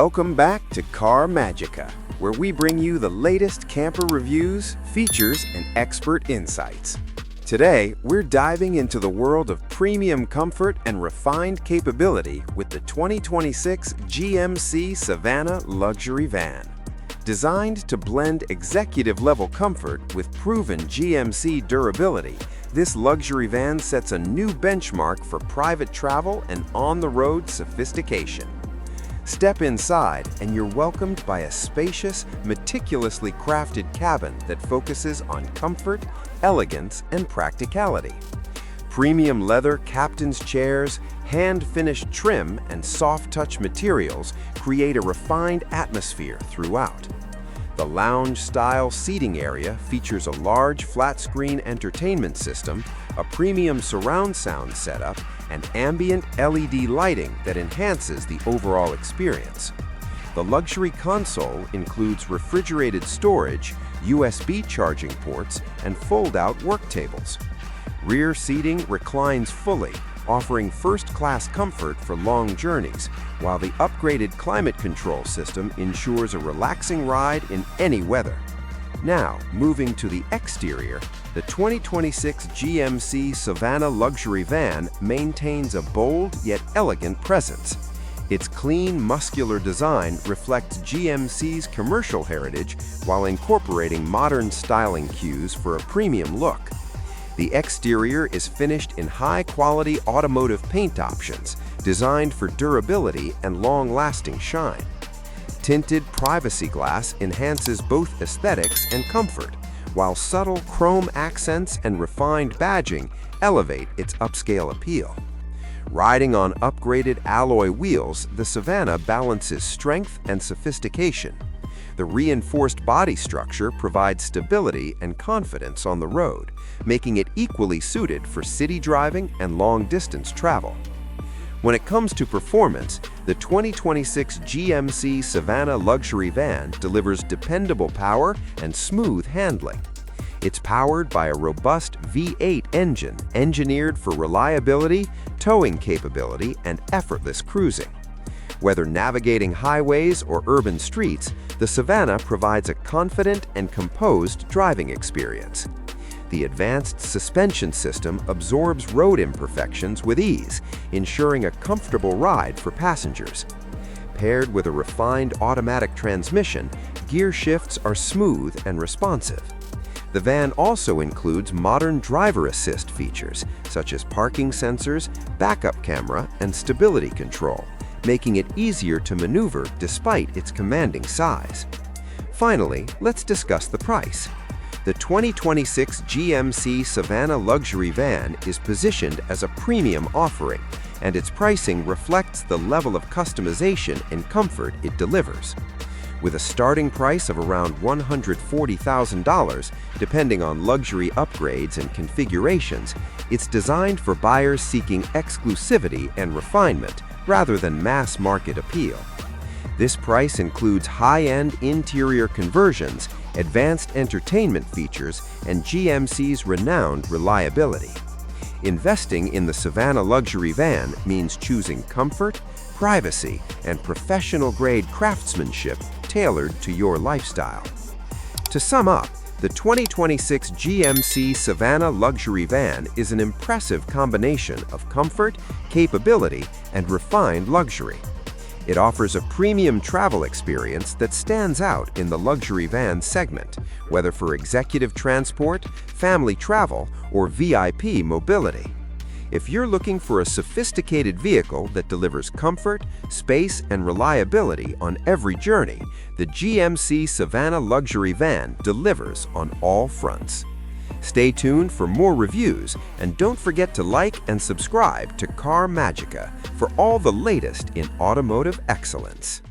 Welcome back to Car Magica, where we bring you the latest camper reviews, features, and expert insights. Today, we're diving into the world of premium comfort and refined capability with the 2026 GMC Savana Luxury Van. Designed to blend executive-level comfort with proven GMC durability, this luxury van sets a new benchmark for private travel and on-the-road sophistication. Step inside and you're welcomed by a spacious, meticulously crafted cabin that focuses on comfort, elegance, and practicality. Premium leather captain's chairs, hand-finished trim, and soft-touch materials create a refined atmosphere throughout. The lounge-style seating area features a large flat-screen entertainment system, a premium surround sound setup, and ambient LED lighting that enhances the overall experience. The luxury console includes refrigerated storage, USB charging ports, and fold-out work tables. Rear seating reclines fully, offering first-class comfort for long journeys, while the upgraded climate control system ensures a relaxing ride in any weather. Now, moving to the exterior, the 2026 GMC Savana Luxury Van maintains a bold yet elegant presence. Its clean, muscular design reflects GMC's commercial heritage while incorporating modern styling cues for a premium look. The exterior is finished in high-quality automotive paint options, designed for durability and long-lasting shine. Tinted privacy glass enhances both aesthetics and comfort, while subtle chrome accents and refined badging elevate its upscale appeal. Riding on upgraded alloy wheels, the Savana balances strength and sophistication. The reinforced body structure provides stability and confidence on the road, making it equally suited for city driving and long-distance travel. When it comes to performance, the 2026 GMC Savana Luxury Van delivers dependable power and smooth handling. It's powered by a robust V8 engine engineered for reliability, towing capability, and effortless cruising. Whether navigating highways or urban streets, the Savana provides a confident and composed driving experience. The advanced suspension system absorbs road imperfections with ease, ensuring a comfortable ride for passengers. Paired with a refined automatic transmission, gear shifts are smooth and responsive. The van also includes modern driver assist features, such as parking sensors, backup camera, and stability control, making it easier to maneuver despite its commanding size. Finally, let's discuss the price. The 2026 GMC Savana Luxury Van is positioned as a premium offering, and its pricing reflects the level of customization and comfort it delivers. With a starting price of around $140,000, depending on luxury upgrades and configurations, it's designed for buyers seeking exclusivity and refinement rather than mass market appeal. This price includes high-end interior conversions, advanced entertainment features, and GMC's renowned reliability. Investing in the Savana Luxury Van means choosing comfort, privacy, and professional-grade craftsmanship tailored to your lifestyle. To sum up, the 2026 GMC Savana Luxury Van is an impressive combination of comfort, capability, and refined luxury. It offers a premium travel experience that stands out in the luxury van segment, whether for executive transport, family travel, or VIP mobility. If you're looking for a sophisticated vehicle that delivers comfort, space, and reliability on every journey, the GMC Savana Luxury Van delivers on all fronts. Stay tuned for more reviews, and don't forget to like and subscribe to Car Magica for all the latest in automotive excellence.